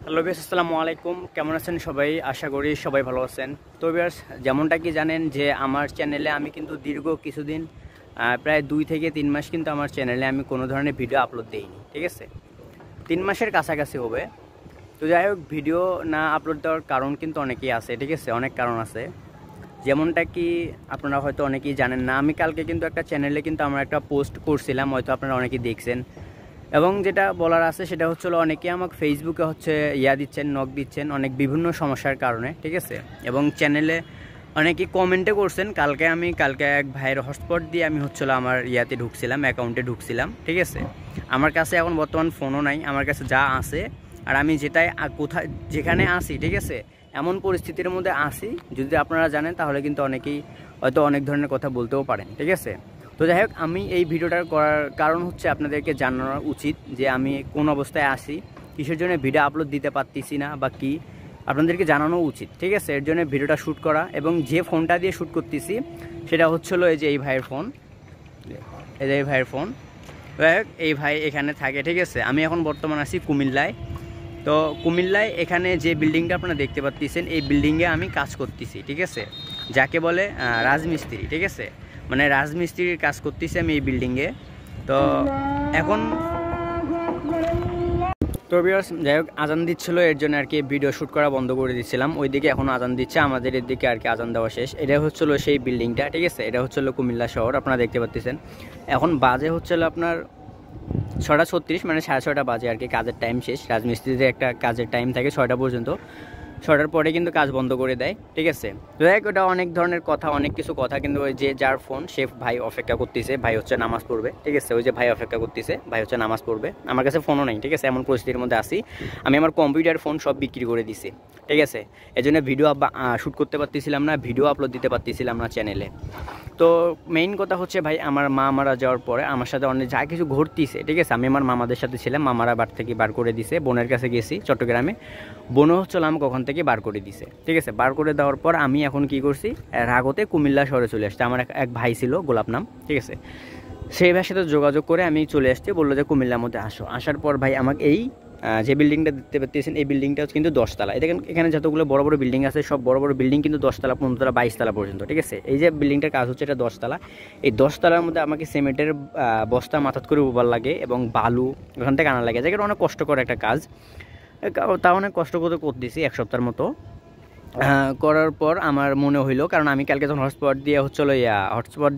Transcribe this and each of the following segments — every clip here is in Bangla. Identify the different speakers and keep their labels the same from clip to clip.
Speaker 1: হ্যালো ভিউয়ার্স, আসসালামু আলাইকুম। কেমন আছেন সবাই? আশা করি সবাই ভালো আছেন। তো ভিউয়ার্স, যেমনটা কি জানেন যে আমার চ্যানেলে আমি কিন্তু দীর্ঘ কিছুদিন প্রায় 2 থেকে 3 মাস কিন্তু আমার চ্যানেলে আমি কোনো ধরনের ভিডিও আপলোড দেইনি। ঠিক আছে, 3 মাসের কাছাকাছি হবে। তো যাই হোক, ভিডিও না আপলোড দেওয়ার কারণ কিন্তু অনেকেই আছে। ঠিক আছে, অনেক কারণ আছে। যেমনটা কি আপনারা হয়তো অনেকেই জানেন না, আমি কালকে কিন্তু একটা চ্যানেলে কিন্তু আমরা একটা পোস্ট করছিলাম, হয়তো আপনারা অনেকেই দেখছেন। এবং যেটা বলার আছে সেটা হচ্ছিল, অনেকে আমাকে ফেসবুকে দিচ্ছেন, নক দিচ্ছেন অনেক বিভিন্ন সমস্যার কারণে। ঠিক আছে, এবং চ্যানেলে অনেকেই কমেন্টে করছেন। কালকে এক ভাইয়ের হটস্পট দিয়ে আমি আমার ঢুকছিলাম, অ্যাকাউন্টে ঢুকছিলাম। ঠিক আছে, আমার কাছে এখন বর্তমান ফোনও নাই, আমার কাছে যা আছে আর আমি যেখানে আসি, ঠিক আছে, এমন পরিস্থিতির মধ্যে আসি, যদি আপনারা জানেন তাহলে কিন্তু অনেকেই হয়তো অনেক ধরনের কথা বলতেও পারেন। ঠিক আছে, তো যাই হোক, আমি এই ভিডিওটা করার কারণ হচ্ছে আপনাদেরকে জানানো উচিত যে আমি কোন অবস্থায় আসি, কিসের জন্য ভিডিও আপলোড দিতে পারতেছি না বা কি, আপনাদেরকে জানানো উচিত। ঠিক আছে, এর জন্য ভিডিওটা শ্যুট করা। এবং যে ফোনটা দিয়ে শ্যুট করতেছি সেটা হচ্ছিলো এই ভাইয়ের ফোন, এই ভাইয়ের ফোন। এই ভাই এখানে থাকে। ঠিক আছে, আমি এখন বর্তমান আছি কুমিল্লায়। তো কুমিল্লায় এখানে যে বিল্ডিংটা আপনারা দেখতে পাচ্ছেন, এই বিল্ডিংয়ে আমি কাজ করতেছি। ঠিক আছে, যাকে বলে রাজমিস্ত্রি। ঠিক আছে, মানে রাজমিস্ত্রির কাজ করতেছি আমি এই বিল্ডিংয়ে। তো এখন ভিউয়ার্স, যাই হোক, আজান দিচ্ছিলো, এর জন্য আর কি ভিডিও শ্যুট করা বন্ধ করে দিচ্ছিলাম। ওইদিকে এখন আজান দিচ্ছে, আমাদের এদিকে আর কি আজান দেওয়া শেষ। এটা হচ্ছিলো সেই বিল্ডিংটা। ঠিক আছে, এটা হচ্ছিলো কুমিল্লা শহর, আপনারা দেখতে পাচ্ছেন। এখন বাজে হচ্ছিল আপনার 6:36, মানে 6:30 বাজে আর কি, কাজের টাইম শেষ। রাজমিস্ত্রিতে একটা কাজের টাইম থাকে 6টা পর্যন্ত, 6টার পরে কিন্তু কাজ বন্ধ করে দেয়। ঠিক আছে, তো দেখ, ওটা অনেক ধরনের কথা, অনেক কিছু কথা, কিন্তু ওই যে যার ফোন সে ভাই অপেক্ষা করতেছে, ভাই হচ্ছে নামাজ পড়বে। ঠিক আছে, ওই যে ভাই অপেক্ষা করতেছে, ভাই হচ্ছে নামাজ পড়বে। আমার কাছে ফোনও নেই। ঠিক আছে, এমন পরিস্থিতির মধ্যে আসি, আমি আমার কম্পিউটার ফোন সব বিক্রি করে দিছি। ঠিক আছে, এই জন্য ভিডিও শ্যুট করতে পারতেছিলাম না, ভিডিও আপলোড দিতে পারতেছিলাম না চ্যানেলে। তো মেইন কথা হচ্ছে ভাই, আমার মা মারা যাওয়ার পরে আমার সাথে অনেক যা কিছু ঘটতেছে। ঠিক আছে, আমি আমার মামাদের সাথে ছিলাম, মামারা বাড়ি থেকে বার করে দিছে। বোনের কাছে গেছি চট্টগ্রামে, বোনও হচ্ছিল আমাকে ওখান থেকে বার করে দিছে। ঠিক আছে, বার করে দেওয়ার পর আমি এখন কি করছি, রাগতে কুমিল্লা শহরে চলে আসছি। আমার এক ভাই ছিল, গোলাপ নাম। ঠিক আছে, সেই ভাইয়ের সাথে যোগাযোগ করে আমি চলে আসছি, বললো যে কুমিল্লার মধ্যে আসো। আসার পর ভাই আমাকে এই যে বিল্ডিংটা দেখতে পাচ্ছেন, এই বিল্ডিংটা কিন্তু 10 তলা। দেখেন, এখানে যতগুলো বড় বড় বিল্ডিং আছে, সব বড় বড় বিল্ডিং কিন্তু 10 তলা, 15 তলা, 22 তলা পর্যন্ত। ঠিক আছে, এই যে বিল্ডিংটার কাজ হচ্ছে, এটা 10 তলা। এই 10 তলার মধ্যে আমাকে সিমেন্টের বস্তা মাথাত করে উবার লাগে এবং বালু ওখান থেকে আনা লাগে, যেটা অনেক কষ্টকর একটা কাজ। তা অনেক কষ্ট করে করতেছি 1 সপ্তাহের মতো। করার পর আমার মনে হইলো, কারণ আমি কালকে যখন হটস্পট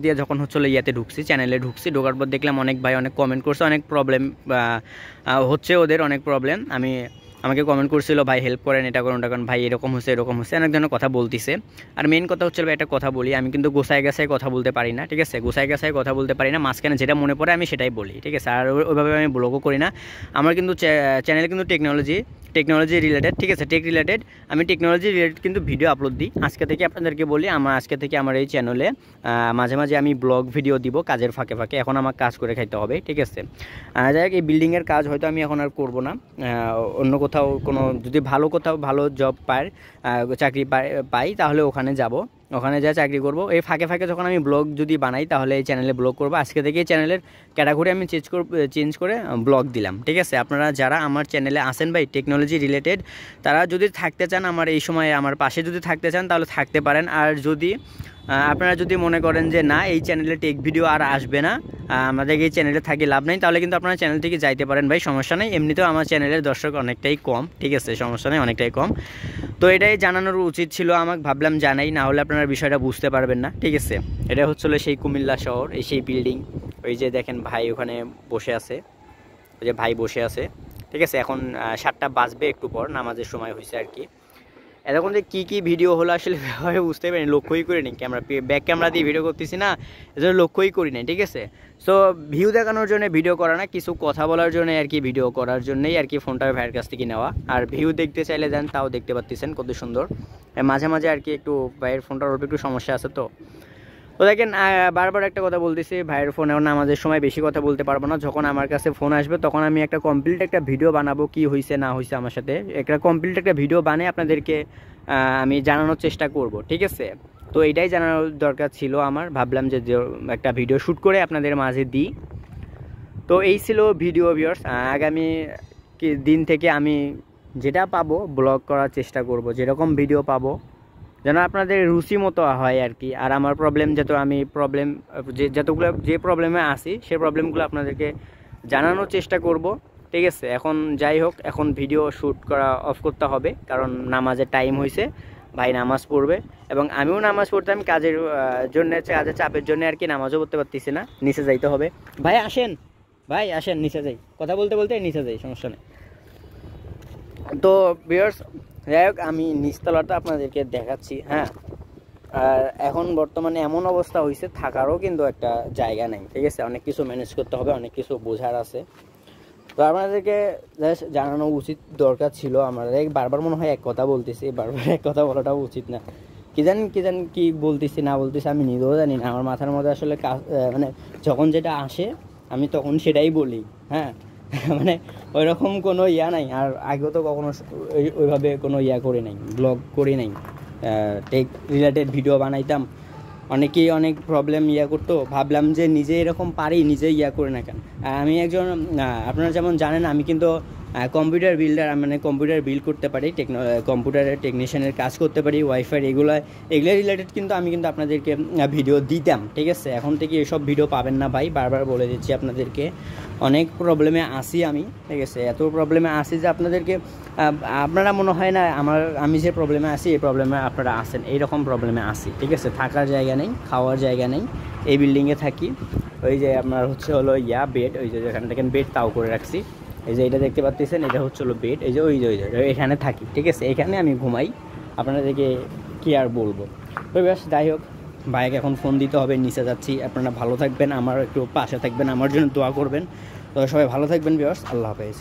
Speaker 1: দিয়ে যখন ইয়াতে ঢুকছি, চ্যানেলে ঢুকছি, ঢোকার পর দেখলাম অনেক ভাই অনেক কমেন্ট করছে, অনেক প্রবলেম হচ্ছে ওদের, অনেক প্রবলেম। আমাকে কমেন্ট করছিল, ভাই হেল্প করেন, এটা করুন, ওটা করেন, ভাই এরকম হচ্ছে অনেক ধরনের কথা বলতেছে। আর মেইন কথা হচ্ছে ভাই, একটা কথা বলি, আমি কিন্তু গোছায় গাছায় কথা বলতে পারি না। ঠিক আছে, গোছায় গাছায় কথা বলতে পারি না, মাঝখানে যেটা মনে পড়ে আমি সেটাই বলি। ঠিক আছে, আর ওইভাবে আমি ব্লগও করি না। আমার কিন্তু চ্যানেলে কিন্তু টেকনোলজি রিলেটেড, ঠিক আছে, আমি টেকনোলজি রিলেটেড কিন্তু ভিডিও আপলোড দিই। আজকে থেকে আপনাদেরকে বলি, আজকে থেকে আমার এই চ্যানেলে মাঝে মাঝে আমি ব্লগ ভিডিও দিব, কাজের ফাঁকে ফাঁকে। এখন আমার কাজ করে খাইতে হবে। ঠিক আছে, যাই হোক, এই বিল্ডিংয়ের কাজ হয়তো আমি এখন আর করবো না। অন্য কোথাও যদি ভালো জব চাকরি পাই তাহলে ওখানে যাব, ওখানে যা চাকরি করব। এই ফাঁকে ফাঁকে যখন আমি ব্লগ যদি বানাই তাহলে এই চ্যানেলে ব্লগ করবো। আজকে থেকে এই চ্যানেলের ক্যাটাগরি আমি চেঞ্জ করে ব্লগ দিলাম। ঠিক আছে, আপনারা যারা আমার চ্যানেলে আসেন ভাই টেকনোলজি রিলেটেড, তারা যদি থাকতে চান, আমার এই সময়ে আমার পাশে যদি থাকতে চান তাহলে থাকতে পারেন। আর যদি আপনারা যদি মনে করেন যে না, এই চ্যানেলে টেক ভিডিও আর আসবে না, আমাদের এই চ্যানেলে থাকি লাভ নেই, তাহলে কিন্তু আপনারা চ্যানেল থেকে যাইতে পারেন ভাই, সমস্যা নেই। এমনিতেও আমার চ্যানেলের দর্শক অনেকটাই কম। ঠিক আছে, সমস্যা নেই, অনেকটাই কম। তো এটাই জানানোর উচিত ছিল আমাকে, ভাবলাম জানাই, না হলে আপনারা বিষয়টা বুঝতে পারবেন না। ঠিক আছে, এটা হচ্ছিল সেই কুমিল্লা শহর, সেই বিল্ডিং। ওই যে দেখেন ভাই ওখানে বসে আছে, ওই যে ভাই বসে আছে। ঠিক আছে, এখন 7টা বাজবে, একটু পর নামাজের সময় হয়েছে আর কি। এরকম যে কী ভিডিও হলো আসলে ভাবে বুঝতে পারিনি, লক্ষ্যই করিনি, ব্যাক ক্যামেরা দিয়ে ভিডিও করতেছি না, এজন্য লক্ষ্যই করি নাই। ঠিক আছে, সো ভিউ দেখানোর জন্য ভিডিও করা না, কিছু কথা বলার জন্য আর কি, ভিডিও করার জন্যই আর কি ফোনটা ভাইয়ের কাছ থেকে নেওয়া। আর ভিউ দেখতে চাইলে দেন, তাও দেখতে পাচ্ছেন কত সুন্দর। মাঝে মাঝে আর কি একটু ভাইয়ের ফোনটার অল্প একটু সমস্যা আছে। তো দেখেন, বারবার একটা কথা বলতেছি, ভাইয়ের ফোন এখন আমাদের সময় বেশি কথা বলতে পারবো না। যখন আমার কাছে ফোন আসবে তখন আমি একটা কমপ্লিট একটা ভিডিও বানাবো, কি হয়েছে না হয়েছে আমার সাথে, একটা কমপ্লিট একটা ভিডিও বানিয়ে আপনাদেরকে আমি জানানোর চেষ্টা করব। ঠিক আছে, তো এটাই জানানোর দরকার ছিল আমার, ভাবলাম যে একটা ভিডিও শ্যুট করে আপনাদের মাঝে দিই। তো এই ছিল ভিডিও ভিউয়ার্স। আগামী দিন থেকে আমি যেটা পাবো ব্লগ করার চেষ্টা করব, যেরকম ভিডিও পাবো যেন আপনাদের রুচি মতো হয় আর কি। আর আমার প্রবলেম আমি প্রবলেম যে প্রবলেমে আসি সেই প্রবলেমগুলো আপনাদেরকে জানানোর চেষ্টা করব, ঠিক আছে। এখন যাই হোক, এখন ভিডিও শ্যুট করা অফ করতে হবে, কারণ নামাজের টাইম হয়েছে, ভাই নামাজ পড়বে এবং আমিও নামাজ পড়তাম, কাজের চাপের জন্য আর কি নামাজও পড়তে পারতেছি না, নিচে যাইতে হবে। ভাই আসেন নিচে যাই, কথা বলতে বলতে নিচে যাই, সমস্যা নেই। তো ভিউয়ার্স, যাই হোক আমি নিচতলাটা আপনাদেরকে দেখাচ্ছি। হ্যাঁ, আর এখন বর্তমানে এমন অবস্থা হয়েছে, থাকারও কিন্তু একটা জায়গা নেই, ঠিক আছে। অনেক কিছু ম্যানেজ করতে হবে, অনেক কিছু বোঝার আছে। তো আপনাদেরকে জাস্ট জানানো উচিত দরকার ছিল। আমাদের বারবার মনে হয় এক কথা বলতেছি, বারবার এক কথা বলাটাও উচিত না। কি জানি কি বলতেছি না বলতেছি আমি নিজেও জানি না। আমার মাথার মধ্যে আসলে মানে যখন যেটা আসে আমি তখন সেটাই বলি। হ্যাঁ, মানে ওইরকম কোনো ইয়া নাই। আর আগেও তো কখনো ওইভাবে কোনো ইয়া করি নাই, ব্লগ করি নাই, টেক রিলেটেড ভিডিও বানাইতাম। অনেকেই অনেক প্রবলেম ইয়া করতো, ভাবলাম যে নিজে এরকম পারি, নিজে ইয়া করে না কেন। আমি আপনারা যেমন জানেন আমি কিন্তু কম্পিউটার বিল্ডার, মানে কম্পিউটার বিল্ড করতে পারি, কম্পিউটারের টেকনিশিয়ানের কাজ করতে পারি, ওয়াইফাই এগুলো রিলেটেড কিন্তু আমি কিন্তু আপনাদেরকে ভিডিও দিতাম, ঠিক আছে। এখন থেকে এসব ভিডিও পাবেন না ভাই, বারবার বলে দিচ্ছি আপনাদেরকে। অনেক প্রবলেমে আসি আমি, ঠিক আছে। এত প্রবলেমে আসি যে আপনারা মনে হয় না আমি যে প্রবলেমে আসি এই প্রবলেমে আপনারা আসেন, এইরকম প্রবলেমে আসি, ঠিক আছে। থাকার জায়গা নেই, খাওয়ার জায়গা নেই, এই বিল্ডিংয়ে থাকি। ওই যে আপনার হলো বেড, ওই যে যেখানে দেখেন বেড তাও করে রাখছি, এই যে এটা দেখতে পাচ্ছেন, এটা হলো বেড, এই যে ওই যে এখানে থাকি, ঠিক আছে। এখানে আমি ঘুমাই, আপনাদেরকে কি আর বলবো। তো বেশ, যাই হোক, ভাইকে এখন ফোন দিতে হবে, নিচে যাচ্ছি। আপনারা ভালো থাকবেন, আমার একটু পাশে থাকবেন, আমার জন্য দোয়া করবেন। তো সবাই ভালো থাকবেন ভিউয়ার্স, আল্লাহ হাফেজ।